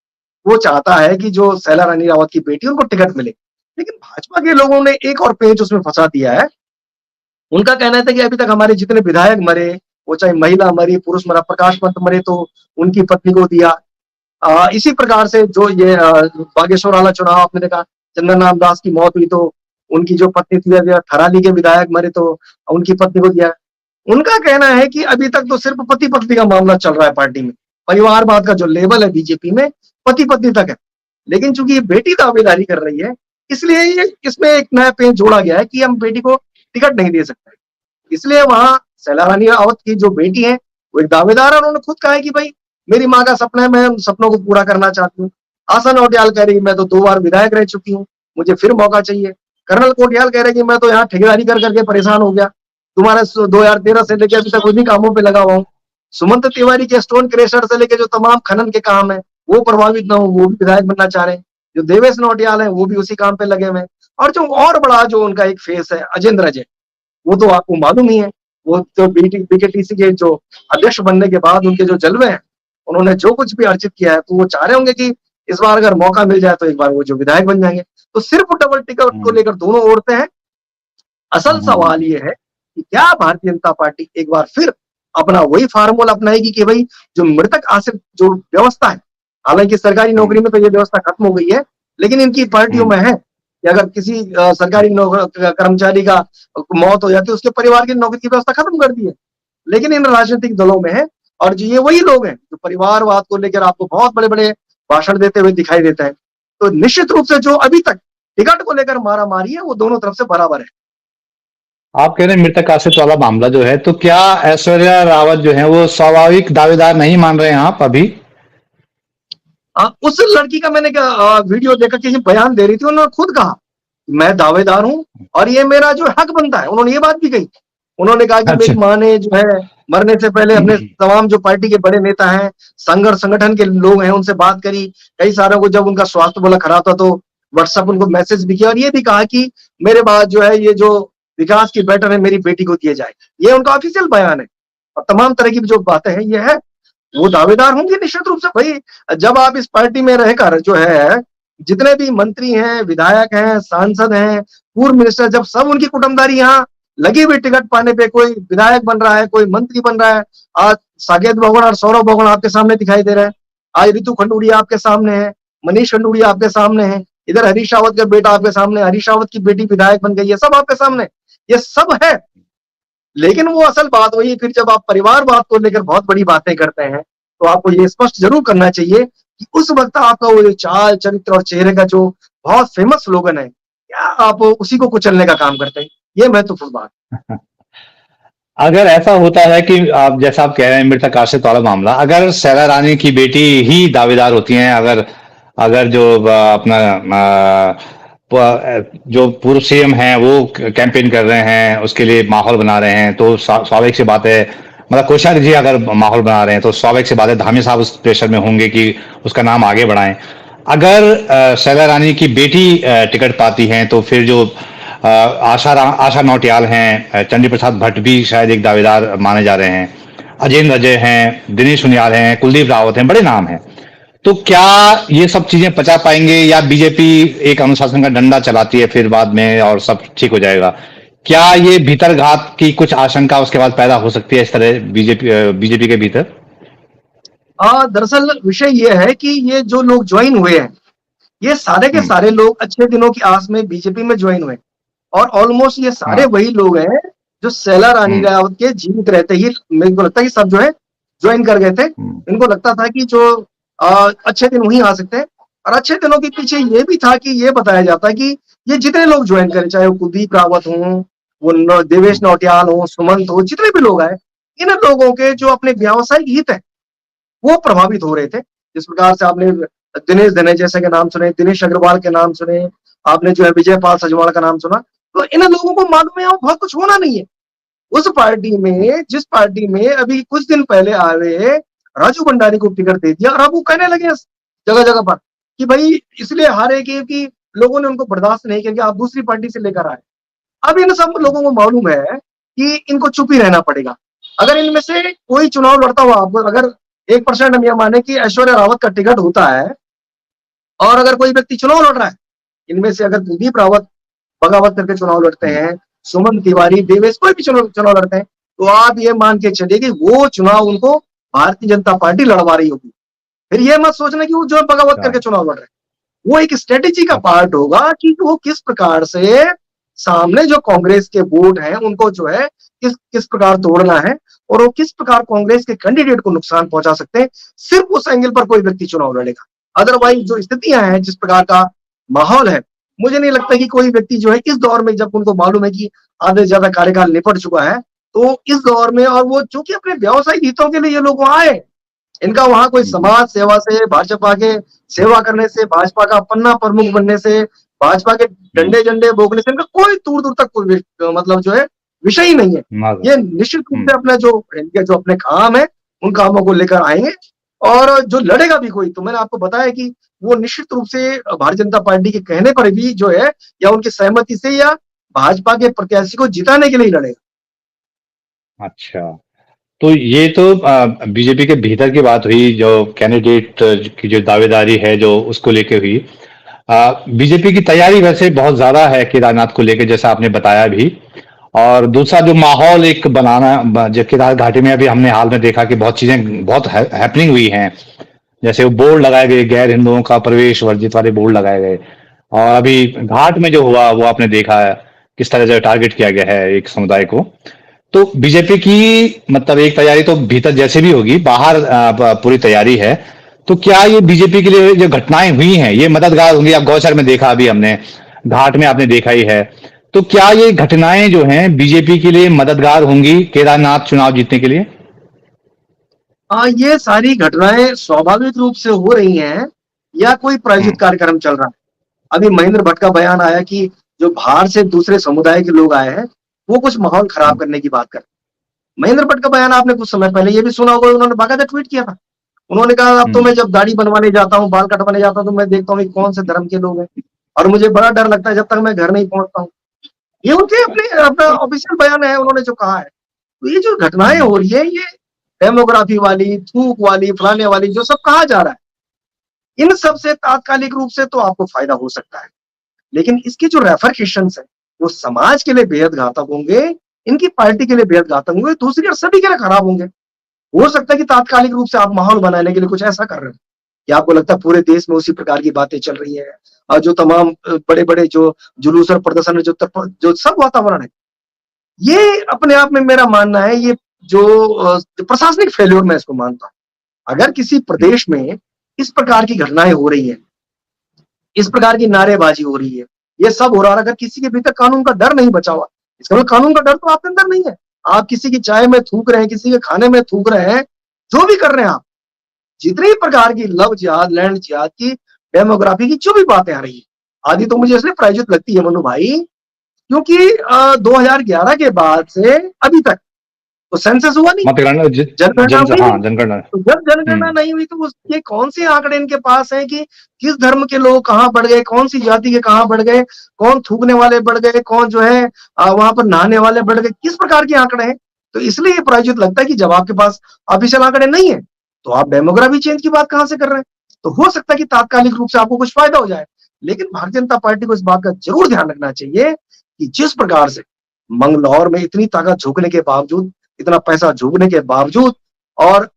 वो चाहता है कि जो सैला रानी रावत की बेटी उनको टिकट मिले। लेकिन भाजपा के लोगों ने एक और पेच उसमें फंसा दिया है। उनका कहना था कि अभी तक हमारे जितने विधायक मरे, वो चाहे महिला मरी पुरुष मरा, प्रकाश पंत मरे तो उनकी पत्नी को दिया। इसी प्रकार से जो ये बागेश्वर वाला चुनाव आपने देखा, चंदन राम दास की मौत हुई तो उनकी जो पत्नी थी, थराली के विधायक मरे तो उनकी पत्नी को दिया। उनका कहना है कि अभी तक तो सिर्फ पति पत्नी का मामला चल रहा है पार्टी में, परिवारवाद का जो लेवल है बीजेपी में पति पत्नी तक है। लेकिन चूंकि ये बेटी दावेदारी कर रही है, इसलिए ये इसमें एक नया पेज जोड़ा गया है कि हम बेटी को टिकट नहीं दे सकते। इसलिए वहां सैला रानी रावत की जो बेटी है वो एक दावेदार है, उन्होंने खुद कहा है कि भाई मेरी माँ का सपना है, मैं उन सपनों को पूरा करना चाहती हूँ। आशा नौटियाल कह रही मैं तो 2 बार विधायक रह चुकी हूँ, मुझे फिर मौका चाहिए। कर्नल कोटियाल कह रहे कि मैं तो यहाँ ठेकेदारी कर करके परेशान हो गया, तुम्हारे 2013 से लेकर अभी तक उन्हीं कामों पे लगा हुआ हूँ। सुमंत तिवारी के स्टोन क्रेशर से लेकर जो तमाम खनन के काम है वो प्रभावित ना हो, वो भी विधायक बनना चाह रहे हैं। जो देवेश नौटियाल है वो भी उसी काम पे लगे हुए हैं। और जो और बड़ा जो उनका एक फेस है अजेंद्र अजय, वो तो आपको मालूम ही है, वो जो बीकेटीसी के जो अध्यक्ष बनने के बाद उनके जो जलवे हैं, उन्होंने जो कुछ भी अर्जित किया है तो वो चाह रहे होंगे कि इस बार अगर मौका मिल जाए तो एक बार वो जो विधायक बन जाएंगे। तो सिर्फ डबल टिकट को लेकर दोनों ओरते हैं। असल सवाल ये है कि क्या भारतीय जनता पार्टी एक बार फिर अपना वही फार्मूला अपनाएगी कि भाई जो मृतक आश्रित जो व्यवस्था है, हालांकि सरकारी नौकरी में तो ये व्यवस्था खत्म हो गई है, लेकिन इनकी पार्टियों में है कि अगर किसी सरकारी कर्मचारी का मौत हो जाती है उसके परिवार की नौकरी की व्यवस्था खत्म कर दी है। लेकिन इन राजनीतिक दलों में है, और जो ये वही लोग हैं जो परिवारवाद को लेकर आपको बहुत बड़े बड़े भाषण देते हुए दिखाई देते हैं। तो निश्चित रूप से जो अभी तक टिकट को लेकर मारा मारी है वो दोनों तरफ से बराबर है। आप कह रहे हैं मृतक आश्रित वाला मामला जो है, तो क्या ऐश्वर्या रावत जो है वो स्वाभाविक दावेदार नहीं मान रहे हैं आप अभी? उस लड़की का मैंने वीडियो देखा, किसी बयान दे रही थी, उन्होंने खुद कहा मैं दावेदार हूं और ये मेरा जो हक बनता है, उन्होंने ये बात भी कही। उन्होंने कहा कि अच्छा। मेरी माँ ने जो है मरने से पहले अपने तमाम जो पार्टी के बड़े नेता हैं, संघर्ष संगठन के लोग हैं, उनसे बात करी। कई सारों को जब उनका स्वास्थ्य बोला खराब था तो व्हाट्सएप उनको मैसेज भी किया और ये भी कहा कि मेरे बाद जो है ये जो विकास की बैठक है मेरी बेटी को दिए जाए। ये उनका ऑफिशियल बयान है और तमाम तरह की जो बातें हैं ये है। वो दावेदार होंगे निश्चित रूप से भाई। जब आप इस पार्टी में रहकर जो है जितने भी मंत्री हैं, विधायक हैं, सांसद हैं, पूर्व मिनिस्टर, जब सब उनकी कुटुंबदारी यहाँ लगी हुई टिकट पाने पे, कोई विधायक बन रहा है, कोई मंत्री बन रहा है। आज साकेत भगवान और सौरभ भगवान आपके सामने दिखाई दे रहे हैं। आज रितु खंडूड़िया आपके सामने है, मनीष खंडूड़िया आपके सामने है, इधर हरीश रावत का बेटा आपके सामने, हरीश रावत की बेटी विधायक बन गई है, सब आपके सामने, ये सब है। लेकिन वो असल बात वही, फिर जब आप परिवारवाद को लेकर बहुत बड़ी बातें करते हैं तो आपको ये स्पष्ट जरूर करना चाहिए कि उस वक्त आपका वो जो चाल चरित्र और चेहरे का जो बहुत फेमस स्लोगन है, क्या आप उसी को कुचलने का काम करते हैं? ये महत्वपूर्ण बात। अगर ऐसा होता है कि आप जैसा आप कह रहे हैं मृतक आश्रित वाला मामला, अगर शैला रानी की बेटी ही दावेदार होती हैं, अगर अगर जो अपना जो पूर्व सीएम हैं वो कैंपेन कर रहे हैं, उसके लिए माहौल बना रहे हैं, तो स्वाभाविक सी बात है, मतलब कोशिश जी अगर माहौल बना रहे हैं तो स्वाभाविक सी बात है धामी साहब उस प्रेशर में होंगे कि उसका नाम आगे बढ़ाएं। अगर शैला रानी की बेटी टिकट पाती हैं तो फिर जो आशा नौटियाल हैं, चंडी प्रसाद भट्ट भी शायद एक दावेदार माने जा रहे हैं, अजेंद्र अजय हैं, दिनेश सुनियाल हैं, कुलदीप रावत हैं, बड़े नाम हैं। तो क्या ये सब चीजें पचा पाएंगे या बीजेपी एक अनुशासन का डंडा चलाती है फिर बाद में और सब ठीक हो जाएगा? क्या ये भीतर घात की कुछ आशंका उसके बाद पैदा हो सकती है इस तरह बीजेपी के भीतर? दरअसल विषय ये है कि ये जो लोग ज्वाइन हुए हैं, ये सारे के सारे लोग अच्छे दिनों की आस में बीजेपी में ज्वाइन हुए और ऑलमोस्ट ये सारे वही लोग हैं जो शैला रानी रावत के जीवित रहते ही मेरे को लगता है कि सब जो है ज्वाइन कर गए थे। इनको लगता था कि जो अच्छे दिन वहीं आ सकते हैं और अच्छे दिनों के पीछे ये भी था कि ये बताया जाता है कि ये जितने लोग ज्वाइन करें, चाहे वो कुलदीप रावत हो, वो देवेश नौटियाल हो, सुमंत हो, जितने भी लोग आए, इन लोगों के जो अपने व्यावसायिक हित है वो प्रभावित हो रहे थे। जिस प्रकार से आपने दिनेश धनेजय के नाम सुने, दिनेश अग्रवाल के नाम सुने, आपने जो है विजय पाल सजवाल का नाम सुना, तो इन लोगों को मालूम है बहुत कुछ होना नहीं है। उस पार्टी में, जिस पार्टी में अभी कुछ दिन पहले आए राजू भंडारी को टिकट दे दिया और अब वो कहने लगे जगह जगह पर कि भाई इसलिए हारे कि लोगों ने उनको बर्दाश्त नहीं किया कि आप दूसरी पार्टी से लेकर आए। अब इन सब लोगों को मालूम है कि इनको चुप ही रहना पड़ेगा। अगर इनमें से कोई चुनाव लड़ता हुआ, आपको अगर 1% हम यह माने कि ऐश्वर्या रावत का टिकट होता है और अगर कोई व्यक्ति चुनाव लड़ रहा है, इनमें से अगर कुलदीप रावत बगावत करके चुनाव लड़ते हैं, सुमन तिवारी, देवेश, कोई भी चुनाव लड़ते हैं, तो आप ये मान के चलिए कि वो चुनाव उनको भारतीय जनता पार्टी लड़वा रही होगी। फिर ये मत सोचना कि वो जो बगावत करके चुनाव लड़ रहे हैं, वो एक स्ट्रेटेजी का पार्ट होगा कि वो किस प्रकार से सामने जो कांग्रेस के वोट हैं उनको जो है किस प्रकार तोड़ना है और वो किस प्रकार कांग्रेस के कैंडिडेट को नुकसान पहुंचा सकते हैं। सिर्फ उस एंगल पर कोई व्यक्ति चुनाव लड़ेगा। अदरवाइज जो स्थितियां हैं, जिस प्रकार का माहौल है, मुझे नहीं लगता कि कोई व्यक्ति जो है इस दौर में, जब उनको मालूम है कि आधे से ज्यादा कार्यकाल निपट चुका है, तो इस दौर में, और वो चूंकि अपने व्यवसायिक हितों के लिए ये लोग वहां आए, इनका वहां कोई समाज सेवा से, भाजपा के सेवा करने से, भाजपा का पन्ना प्रमुख बनने से, भाजपा के डंडे झंडे बोगने से इनका कोई दूर दूर तक कोई मतलब जो है विषय ही नहीं है। ये निश्चित रूप से अपना जो इनके जो अपने काम है उन कामों को लेकर आएंगे और जो लड़ेगा भी कोई, तो मैंने आपको बताया कि वो निश्चित रूप से भारतीय जनता पार्टी के कहने पर भी जो है या उनकी सहमति से या भाजपा के प्रत्याशी को जिताने के लिए लड़ेगा। अच्छा, तो ये तो बीजेपी के भीतर की बात हुई, जो कैंडिडेट की जो दावेदारी है जो उसको लेके हुई। बीजेपी की तैयारी वैसे बहुत ज्यादा है केदारनाथ को लेके, जैसा आपने बताया भी। और दूसरा जो माहौल एक बनाना, जो केदार घाटी में अभी हमने हाल में देखा कि बहुत चीजें बहुत हैपनिंग हुई हैं, जैसे वो बोर्ड लगाए गए, गैर हिंदुओं का प्रवेश वर्जित वाले बोर्ड लगाए गए, और अभी घाट में जो हुआ वो आपने देखा है किस तरह से टारगेट किया गया है एक समुदाय को। तो बीजेपी की मतलब एक तैयारी तो भीतर जैसे भी होगी, बाहर पूरी तैयारी है। तो क्या ये बीजेपी के लिए जो घटनाएं हुई हैं ये मददगार होंगी? आप गौचर में देखा, अभी हमने घाट में आपने देखा ही है। तो क्या ये घटनाएं जो हैं बीजेपी के लिए मददगार होंगी केदारनाथ चुनाव जीतने के लिए? ये सारी घटनाएं स्वाभाविक रूप से हो रही हैं या कोई हम्म। प्रायोजित कार्यक्रम चल रहा है? अभी महेंद्र भट्ट का बयान आया कि जो बाहर से दूसरे समुदाय के लोग आए हैं, वो कुछ माहौल खराब करने की बात कर रहे हैं। महेंद्र भट्ट का बयान आपने कुछ समय पहले ये भी सुना होगा, उन्होंने बाकायदा ट्वीट किया था। उन्होंने कहा अब तो हम्म। मैं जब दाढ़ी बनवाने जाता हूँ, बाल कटवाने जाता हूँ, तो मैं देखता हूँ कि कौन से धर्म के लोग हैं और मुझे बड़ा डर लगता है जब तक मैं घर नहीं पहुंचता हूँ। ये उनके अपने अपना ऑफिशियल बयान है, उन्होंने जो कहा है। तो ये जो घटनाएं हम्म। हो रही है, ये डेमोग्राफी वाली, थूक वाली, फलाने वाली, जो सब कहा जा रहा है, इन सब से तात्कालिक रूप से तो आपको फायदा हो सकता है, लेकिन इसके जो रेफरकेशंस है वो समाज के लिए बेहद घातक होंगे, इनकी पार्टी के लिए बेहद घातक होंगे, दूसरी और सभी के लिए खराब होंगे। हो सकता है कि तात्कालिक रूप से आप माहौल बनाने के लिए कुछ ऐसा कर रहे हो कि आपको लगता है पूरे देश में उसी प्रकार की बातें चल रही है और जो तमाम बड़े-बड़े जो जुलूस और प्रदर्शन जो सब वातावरण है, ये अपने आप में मेरा मानना है, ये जो प्रशासनिक फेल्योर मैं इसको मानता हूँ। अगर किसी प्रदेश में इस प्रकार की घटनाएं हो रही है, इस प्रकार की नारेबाजी हो रही है, ये सब हो रहा है, अगर किसी के भीतर कानून का डर नहीं बचा हुआ, इसका मतलब कानून का डर तो आपके अंदर नहीं है। आप किसी की चाय में थूक रहे हैं, किसी के खाने में थूक रहे हैं, जो भी कर रहे हैं आप, जितनी प्रकार की लव जिहाद, लैंड जिहाद की, डेमोग्राफी की जो भी बातें आ रही है, आदि तो मुझे इसलिए प्रायोजित लगती है मनु भाई, क्योंकि 2011 के बाद से अभी तक तो सेंसस हुआ नहीं, मतगणना जनगणना हुई हाँ नहीं। जनगणना। तो जब जनगणना नहीं हुई तो ये कौन से आंकड़े इनके पास हैं कि किस धर्म के लोग कहाँ बढ़ गए, कौन सी जाति के कहाँ बढ़ गए, कौन थूकने वाले बढ़ गए, कौन जो है वहां पर नहाने वाले बढ़ गए, किस प्रकार के आंकड़े हैं? तो इसलिए ये प्रायोजित लगता है कि जब आपके पास ऑफिशियल आंकड़े नहीं है तो आप डेमोग्राफी चेंज की बात कहां से कर रहे हैं? तो हो सकता है कि तात्कालिक रूप से आपको कुछ फायदा हो जाए, लेकिन भारतीय जनता पार्टी को इस बात का जरूर ध्यान रखना चाहिए कि जिस प्रकार से मंगलौर में इतनी ताकत झोंकने के बावजूद, इतना पैसा झोंकने के बावजूद और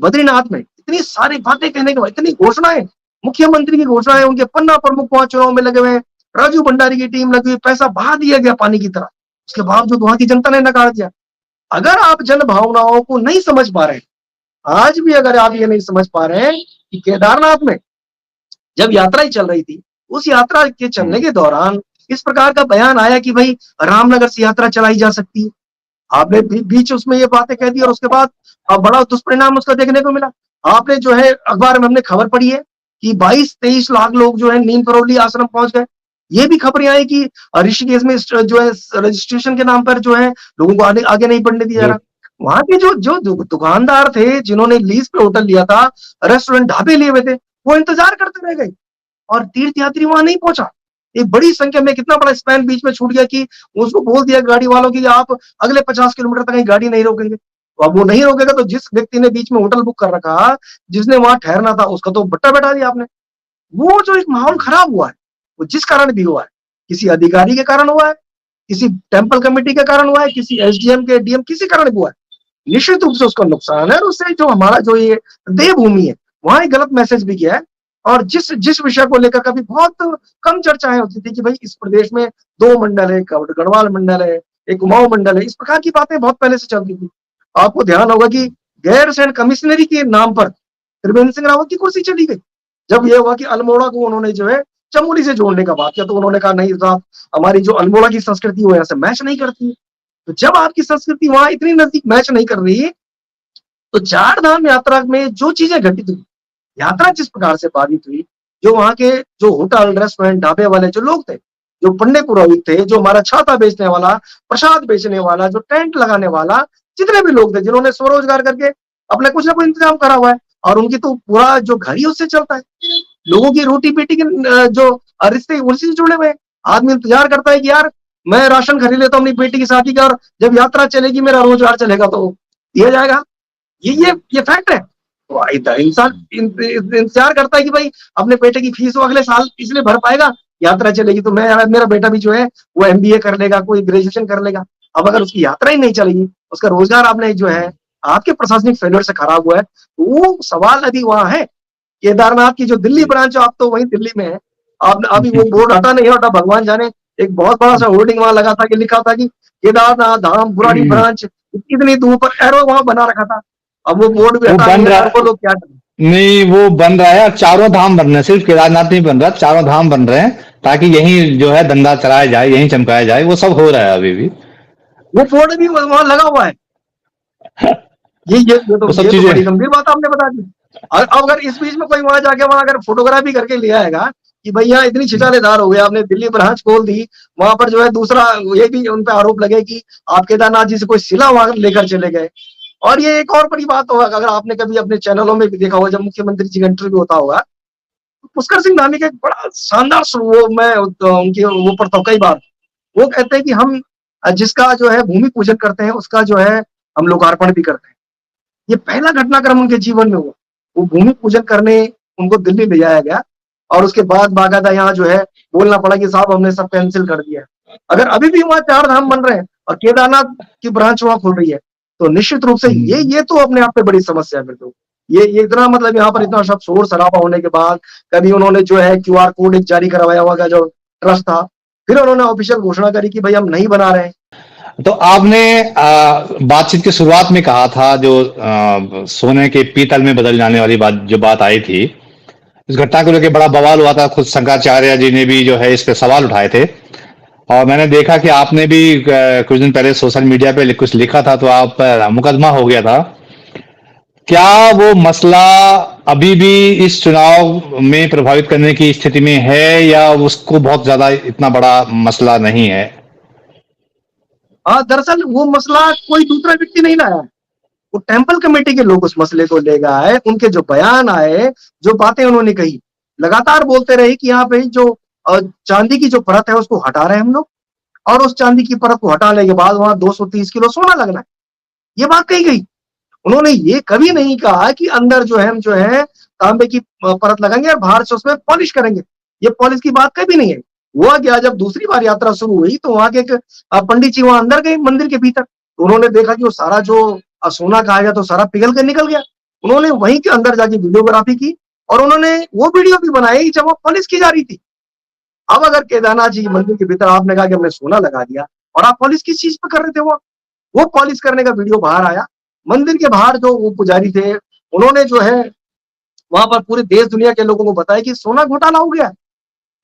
बद्रीनाथ में इतनी सारी बातें कहने के बाद, इतनी घोषणाएं, मुख्यमंत्री की घोषणाएं, उनके पन्ना प्रमुख वहां चुनाव में लगे हुए हैं, राजू भंडारी की टीम लगी हुई, पैसा बहा दिया गया पानी की तरह, उसके बावजूद वहां की जनता ने नकार दिया। अगर आप जन भावनाओं को नहीं समझ पा रहे हैं, आज भी अगर आप ये नहीं समझ पा रहे हैं कि केदारनाथ में जब यात्रा ही चल रही थी, उस यात्रा के चलने के दौरान इस प्रकार का बयान आया कि भाई रामनगर से यात्रा चलाई जा सकती है, आपने बीच उसमें ये बातें कह दी और उसके बाद बड़ा दुष्परिणाम उसका देखने को मिला। आपने जो है अखबार में हमने खबर पढ़ी है कि 22-23 लाख लोग जो है नीम करोली आश्रम पहुंच गए। ये भी खबरें आई कि ऋषिकेश में जो है रजिस्ट्रेशन के नाम पर जो है लोगों को आगे नहीं बढ़ने दिया जा रहा। वहां के जो जो दुकानदार थे जिन्होंने लीज पे होटल लिया था, रेस्टोरेंट ढाबे लिए हुए थे, वो इंतजार करते रह गए और तीर्थ यात्री वहां नहीं पहुंचा। एक बड़ी संख्या में कितना बड़ा स्पैन बीच में छूट गया कि उसको बोल दिया गाड़ी वालों की आप अगले 50 किलोमीटर तक कहीं गाड़ी नहीं रोकेंगे। तो अब वो नहीं रोकेगा तो जिस व्यक्ति ने बीच में होटल बुक कर रखा, जिसने वहां ठहरना था, उसका तो बट्टा बैठा दिया आपने। वो जो एक माहौल खराब हुआ है, वो जिस कारण भी हुआ है, किसी अधिकारी के कारण हुआ है, किसी टेम्पल कमेटी के कारण हुआ है, किसी एसडीएम के डीएम किसी कारण हुआ है, निश्चित रूप से उसका नुकसान है और उससे जो हमारा जो ये देवभूमि है वहां एक गलत मैसेज भी गया है। और जिस जिस विषय को लेकर कभी बहुत कम चर्चाएं होती थी कि भाई इस प्रदेश में 2 मंडल है, गढ़वाल मंडल है, एक कुमाऊं मंडल है, इस प्रकार की बातें बहुत पहले से चलती थी। आपको ध्यान होगा कि गैर सैन्य कमिश्नरी के नाम पर त्रिवेंद्र सिंह रावत की कुर्सी चली गई। जब यह हुआ कि अल्मोड़ा को उन्होंने जो है चमोली से जोड़ने का बात किया तो उन्होंने कहा नहीं साहब, हमारी जो अल्मोड़ा की संस्कृति वो यहाँ से मैच नहीं करती है। तो जब आपकी संस्कृति वहां इतनी नजदीक मैच नहीं कर रही, तो चार धाम यात्रा में जो चीजें घटित हुई, यात्रा जिस प्रकार से बाधित हुई, जो वहां के जो होटल, रेस्टोरेंट, ढाबे वाले जो लोग थे, जो पंडित पुरोहित थे, जो हमारा छाता बेचने वाला, प्रसाद बेचने वाला, जो टेंट लगाने वाला, जितने भी लोग थे जिन्होंने स्वरोजगार करके अपने कुछ ना कुछ इंतजाम करा हुआ है और उनकी तो पूरा जो घर ही उससे चलता है। लोगों की रोटी पेटी के जो रिश्ते उसी से जुड़े हुए हैं। आदमी इंतजार करता है कि यार मैं राशन खरीद लेता हूँ अपनी बेटी की शादी का और जब यात्रा चलेगी मेरा रोजगार चलेगा तो दिया जाएगा। ये फैक्ट है। तो इंसान इंतजार करता है कि भाई अपने बेटे की फीस वो अगले साल इसलिए भर पाएगा, यात्रा चलेगी तो मैं मेरा बेटा भी जो है वो एमबीए कर लेगा, कोई ग्रेजुएशन कर लेगा। अब अगर उसकी यात्रा ही नहीं चलेगी, उसका रोजगार आपने जो है आपके प्रशासनिक फेलियर से खराब हुआ है, तो वो सवाल अभी वहां है। केदारनाथ की जो दिल्ली ब्रांच, आप तो वही दिल्ली में है, आप अभी वो बोर्ड हटा नहीं हटा, भगवान जाने। एक बहुत बड़ा सा होर्डिंग वहां लगा था कि लिखा था कि केदारनाथ धाम बुराड़ी ब्रांच, इतनी दूर पर एरो वहां बना रखा था। अब वो बोर्ड भी हटा नहीं है, वो लोग क्या करें? नहीं वो बन रहा है, चारों धाम बन रहे हैं, सिर्फ केदारनाथ नहीं बन रहा, चारों धाम बन रहे हैं। ताकि यहीं जो है धंधा चलाया जाए, यहीं चमकाया जाए, वो सब हो रहा है अभी भी। वो बोर्ड भी वहां लगा हुआ है। वो सब ये तो चीजें। बड़ी गंभीर बात आपने बता दी। और अब अगर इस बीच में कोई वहां जाके वहां अगर फोटोग्राफी करके ले आएगा कि भैया इतनी छिछालेदार हो गए, आपने दिल्ली ब्रांच खोल दी, वहां पर जो है दूसरा ये भी उन पे आरोप लगे कि आप केदारनाथ जी से कोई सिला वहां लेकर चले गए। और ये एक और बड़ी बात होगा, अगर आपने कभी अपने चैनलों में भी देखा होगा, जब मुख्यमंत्री जी का इंटरव्यू होता होगा, तो पुष्कर सिंह धामी का एक बड़ा शानदार वो मैं उनके वो पढ़ता हूँ कई बार। वो कहते हैं कि हम जिसका जो है भूमि पूजन करते हैं उसका जो है हम लोकार्पण भी करते हैं। ये पहला घटनाक्रम उनके जीवन में हुआ। वो भूमि पूजन करने उनको दिल्ली ले जाया गया और उसके बाद बाकायदा यहाँ जो है बोलना पड़ा कि साहब हमने सब कैंसिल कर दिया। अगर अभी भी वहाँ 4 धाम बन रहे हैं और केदारनाथ की ब्रांच वहाँ खुल रही है, तो निश्चित रूप से ये तो अपने आप में बड़ी समस्या है। फिर तो ये इतना मतलब यहाँ पर इतना सब शोर शराबा होने के बाद कभी उन्होंने जो है QR कोड एक जारी करवाया हुआ जो ट्रस्ट था, फिर उन्होंने ऑफिशियल घोषणा करी कि भाई हम नहीं बना रहे हैं। तो आपने बातचीत की शुरुआत में कहा था जो सोने के पीतल में बदल जाने वाली बात आई थी, इस घटना को लेकर बड़ा बवाल हुआ था। खुद शंकराचार्य जी ने भी जो है इस पे सवाल उठाए थे, और मैंने देखा कि आपने भी कुछ दिन पहले सोशल मीडिया पे कुछ लिखा था, तो आप पर मुकदमा हो गया था। क्या वो मसला अभी भी इस चुनाव में प्रभावित करने की स्थिति में है, या उसको बहुत ज्यादा इतना बड़ा मसला नहीं है? दरअसल वो मसला कोई दूसरा व्यक्ति नहीं लाया, वो टेम्पल कमेटी के लोग उस मसले को ले गए। उनके जो बयान आए, जो बातें उन्होंने कही, लगातार बोलते रहे कि यहाँ पे जो चांदी की जो परत है उसको हटा रहे हैं हम लोग, और उस चांदी की परत को हटाने के बाद वहां 230 किलो सोना लगना है, ये बात कही गई। उन्होंने ये कभी नहीं कहा कि अंदर जो है हम जो है तांबे की परत लगाएंगे और बाहर से उसमें पॉलिश करेंगे। ये पॉलिश की बात कभी नहीं है। हुआ क्या, जब दूसरी बार यात्रा शुरू हुई तो वहां के एक पंडित जी वहां अंदर गए मंदिर के भीतर, तो उन्होंने देखा कि वो सारा जो सोना कहा गया तो सारा पिघल के निकल गया। उन्होंने वहीं के अंदर जाके वीडियोग्राफी की और उन्होंने वो वीडियो भी बनाई जब वो पॉलिश की जा रही थी। अब अगर केदारनाथ जी मंदिर के भीतर आपने कहा कि हमने सोना लगा दिया, और आप पॉलिश किस चीज पे कर रहे थे, वो पॉलिश करने का वीडियो बाहर आया। मंदिर के बाहर जो वो पुजारी थे उन्होंने जो है वहां पर पूरे देश दुनिया के लोगों को बताया कि सोना घोटाला हो गया।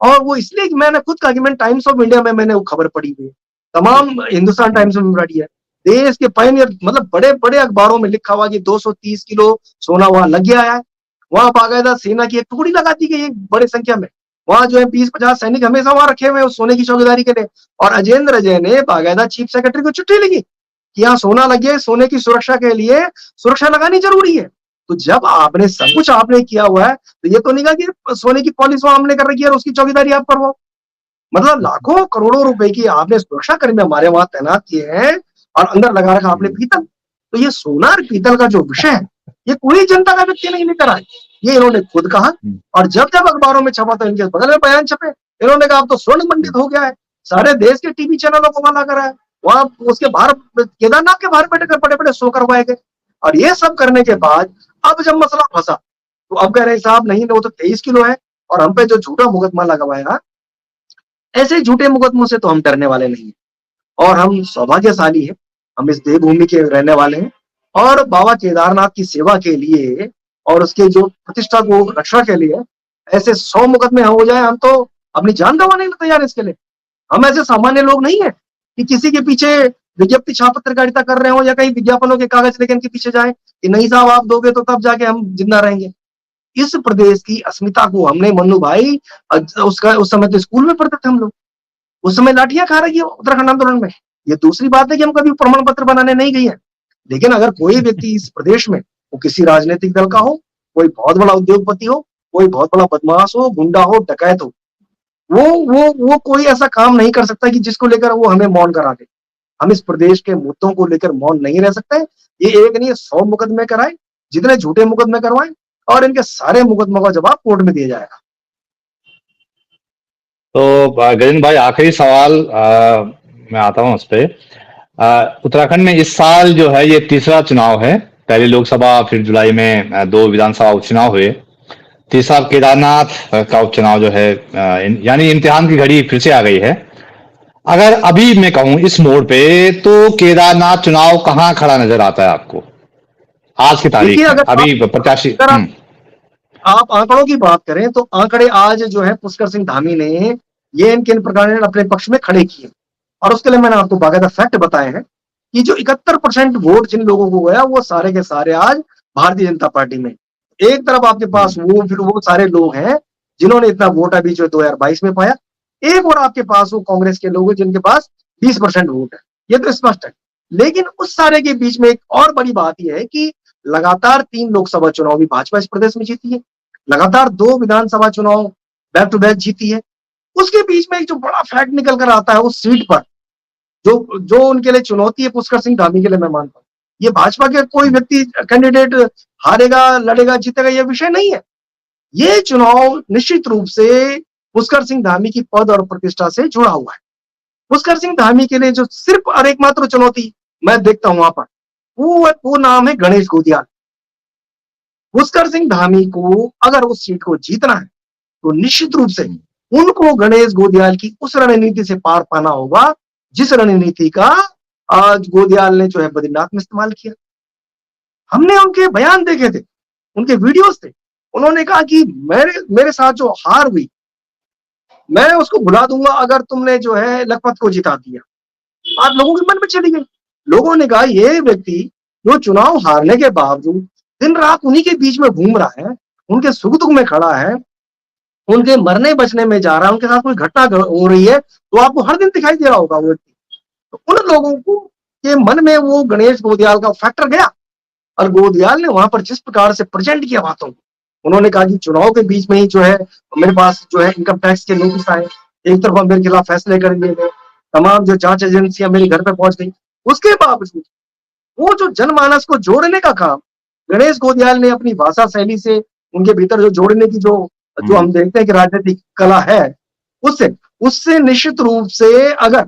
और वो इसलिए मैंने खुद कहा कि मैंने टाइम्स ऑफ इंडिया में मैंने वो खबर पढ़ी हुई है, तमाम हिंदुस्तान टाइम्स में पढ़ी है, देश के पायनियर मतलब बड़े बड़े अखबारों में लिखा हुआ कि 230 किलो सोना वहां लग गया है। वहां बाकायदा सेना की एक टुकड़ी लगा दी गई है बड़ी संख्या में। वहां जो है 20-50 सैनिक हमेशा वहां रखे हुए उस सोने की चौकीदारी के लिए। और अजेंद्र जैन ने बाकायदा चीफ सेक्रेटरी को चिट्ठी लिखी कि यहाँ सोना लगे, सोने की सुरक्षा के लिए सुरक्षा लगानी जरूरी है। तो जब आपने सब कुछ आपने किया हुआ है, तो ये तो नहीं कहा कि सोने की पॉलिश हमने कर रखी है और उसकी चौकीदारी आप करवाओ। मतलब लाखों करोड़ों रुपए की आपने सुरक्षा कर्मी हमारे वहां तैनात किए हैं और अंदर लगा रखा आपने पीतल। तो ये सोना और पीतल का जो विषय है, ये कोई जनता का व्यक्ति नहीं लेकर आए, ये इन्होंने खुद कहा। और जब जब अखबारों में छपा तो इनके बगल में बयान छपे, इन्होंने कहा अब तो स्वर्ण मंडित हो गया है, सारे देश के टीवी चैनलों को मना करा है, वहां उसके बाहर केदारनाथ के बाहर बैठ कर बड़े बड़े शो करवाए गए। और ये सब करने के बाद अब जब मसला फंसा तो अब कह रहे साहब नहीं, वो तो 23 किलो है और हम पे जो झूठा मुकदमा लगवाया, ऐसे झूठे मुकदमों से तो हम डरने वाले नहीं है। और हम सौभाग्यशाली हैं, हम इस देवभूमि के रहने वाले हैं और बाबा केदारनाथ की सेवा के लिए और उसके जो प्रतिष्ठा को रक्षा के लिए ऐसे 100 मुकदमे हो जाए, हम तो अपनी जान गंवाने के लिए तैयार है इसके लिए। हम ऐसे सामान्य लोग नहीं है कि किसी के पीछे विज्ञप्ति छाप पत्रकारिता कर रहे हो या कहीं विज्ञापनों के कागज लेकर इनके पीछे जाए कि नहीं साहब आप दोगे तो तब जाके हम जिंदा रहेंगे। इस प्रदेश की अस्मिता को हमने, मन्नू भाई उसका उस समय तो स्कूल में पढ़ते थे हम लोग, उस समय लाठियां खा रही है उत्तराखंड आंदोलन में। ये दूसरी बात है कि हम कभी प्रमाण पत्र बनाने नहीं गए हैं। लेकिन अगर कोई व्यक्ति इस प्रदेश में, वो किसी राजनीतिक दल का हो, कोई बहुत बड़ा उद्योगपति हो, कोई बहुत बड़ा बदमाश हो, गुंडा हो, डकैत हो, वो कोई ऐसा काम नहीं कर सकता कि जिसको लेकर वो हमें मौन करा दे। हम इस प्रदेश के मुद्दों को लेकर मौन नहीं रह सकते। ये एक नहीं 100 मुकदमे कराए, जितने झूठे मुकदमे करवाए, और इनके सारे मुकदमों का जवाब कोर्ट में दिया जाएगा। तो गजेंद्र भाई, आखिरी सवाल मैं आता हूं उस पे। उत्तराखंड में इस साल जो है ये तीसरा चुनाव है। पहले लोकसभा, फिर जुलाई में 2 विधानसभा उपचुनाव हुए, तीसरा केदारनाथ का उपचुनाव जो है, यानी इम्तिहान की घड़ी फिर से आ गई है। अगर अभी मैं कहूं इस मोड़ पे, तो केदारनाथ चुनाव कहां खड़ा नजर आता है आपको आज की तारीख में? अभी प्रत्याशी, आप आंकड़ों की बात करें तो आंकड़े आज जो है पुष्कर सिंह धामी ने ये किन प्रकार ने अपने पक्ष में खड़े किए। और उसके लिए मैंने आपको बाकायदा फैक्ट बताए हैं कि जो 71% वोट जिन लोगों को गया वो सारे के सारे आज भारतीय जनता पार्टी में। एक तरफ आपके पास फिर वो सारे लोग हैं जिन्होंने इतना वोट अभी जो 2022 में पाया, एक और आपके पास वो कांग्रेस के लोग हैं जिनके पास 20% वोट है। ये तो स्पष्ट है। लेकिन उस सारे के बीच में एक और बड़ी बात यह है कि लगातार 3 लोकसभा चुनाव भी भाजपा इस प्रदेश में जीती है, लगातार 2 विधानसभा चुनाव बैक टू बैक जीती है। उसके बीच में एक जो बड़ा फैक्ट निकल कर आता है उस सीट पर, जो जो उनके लिए चुनौती है पुष्कर सिंह धामी के लिए, मैं मानता हूं ये भाजपा के कोई व्यक्ति कैंडिडेट हारेगा, लड़ेगा, जीतेगा, यह विषय नहीं है। ये चुनाव निश्चित रूप से पुष्कर सिंह धामी की पद और प्रतिष्ठा से जुड़ा हुआ है। पुष्कर सिंह धामी के लिए जो सिर्फ और एकमात्र चुनौती मैं देखता हूं वहां पर, वो नाम है गणेश गोदियाल। पुष्कर सिंह धामी को अगर उस सीट को जीतना है तो निश्चित रूप से उनको गणेश गोदियाल की उस रणनीति से पार पाना होगा जिस रणनीति का आज गोदियाल ने जो है बद्रीनाथ में इस्तेमाल किया। हमने उनके बयान देखे थे, उनके वीडियोस थे। उन्होंने कहा कि मेरे साथ जो हार हुई मैं उसको भुला दूंगा अगर तुमने जो है लखपत को जिता दिया। बात लोगों के मन में चली गई। लोगों ने कहा ये व्यक्ति जो चुनाव हारने के बावजूद दिन रात उन्हीं के बीच में घूम रहा है, उनके सुख दुख में खड़ा है, उनके मरने बचने में जा रहा है, उनके साथ कोई घटना हो रही है तो आपको हर दिन दिखाई दे रहा होगा वो व्यक्ति। तो उन लोगों को के मन में वो गणेश गोदियाल का फैक्टर गया और गोदियाल ने वहां पर जिस प्रकार से प्रेजेंट किया बातों को, उन्होंने कहा कि चुनाव के बीच में ही जो है मेरे पास जो है इनकम टैक्स के नोटिस आए, एक तरफा मेरे खिलाफ फैसले कर लिए गए, तमाम जो जांच एजेंसियां मेरे घर पे पहुंच गई। उसके बावजूद वो जो जनमानस को जोड़ने का काम गणेश गोदियाल ने अपनी भाषा शैली से उनके भीतर जो जोड़ने की जो हम देखते हैं कि राजनीतिक कला है उससे निश्चित रूप से अगर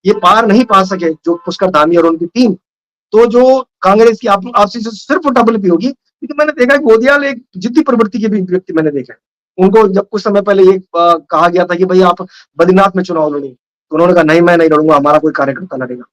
ये पार नहीं पा सके जो पुष्कर धामी और उनकी टीम, तो जो कांग्रेस की आपसी सिर्फ डबल भी होगी। क्योंकि मैंने देखा है गोदियाल एक जिद्दी प्रवृत्ति के भी व्यक्ति मैंने देखा है। उनको जब कुछ समय पहले ये कहा गया था कि भाई आप बद्रीनाथ में चुनाव लड़ेंगे तो उन्होंने कहा नहीं मैं नहीं लड़ूंगा, हमारा कोई कार्यकर्ता लड़ेगा।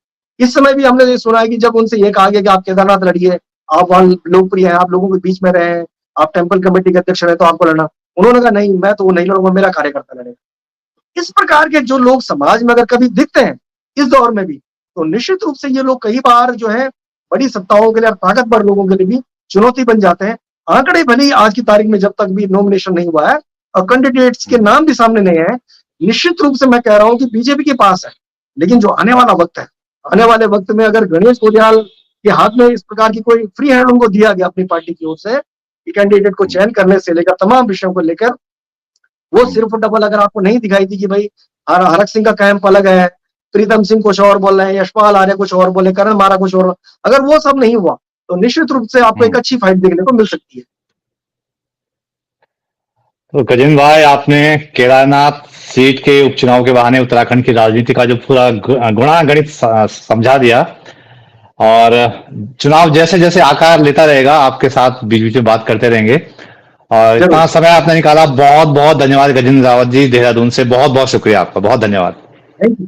इस समय भी हमने ये सुना है कि जब उनसे ये कहा गया कि आप केदारनाथ लड़िए, आप वहां लोकप्रिय हैं, आप लोगों के बीच में रहे हैं, आप टेम्पल कमेटी के अध्यक्ष रहे तो आपको लड़ना, उन्होंने कहा नहीं मैं तो नहीं लड़ूंगा, मेरा कार्यकर्ता लड़ेगा। इस प्रकार के जो लोग समाज में अगर कभी दिखते हैं इस दौर में भी, तो निश्चित रूप से ये लोग कई बार जो है बड़ी सत्ताओं के लिए और ताकतवर लोगों के लिए भी चुनौती बन जाते हैं। आंकड़े भले ही आज की तारीख में जब तक भी नॉमिनेशन नहीं हुआ है और कैंडिडेट्स के नाम भी सामने नहीं है, निश्चित रूप से मैं कह रहा हूं कि बीजेपी के पास है। लेकिन जो आने वाला वक्त है, आने वाले वक्त में अगर गणेश गोदियाल के हाथ में इस प्रकार की कोई फ्री हैंड उनको दिया गया अपनी पार्टी की ओर से कैंडिडेट को चयन करने से लेकर तमाम विषयों को लेकर, वो सिर्फ डबल अगर आपको नहीं दिखाई दी कि भाई हरक सिंह का कैंप अलग है, प्रीतम सिंह कुछ और बोल रहे हैं, यशपाल आर्य कुछ और बोले, करण मारा कुछ और, अगर वो सब नहीं हुआ तो निश्चित रूप से आपको एक अच्छी फाइट देखने को मिल सकती है। तो गजेंद्र भाई, आपने केदारनाथ सीट के उपचुनाव के बहाने उत्तराखंड की राजनीति का जो पूरा गुणागणित समझा दिया, और चुनाव जैसे जैसे आकार लेता रहेगा आपके साथ बीच बीच में बात करते रहेंगे। और इतना समय आपने निकाला, बहुत बहुत धन्यवाद गजेंद्र रावत जी देहरादून से, बहुत बहुत शुक्रिया आपका, बहुत धन्यवाद। Thank you.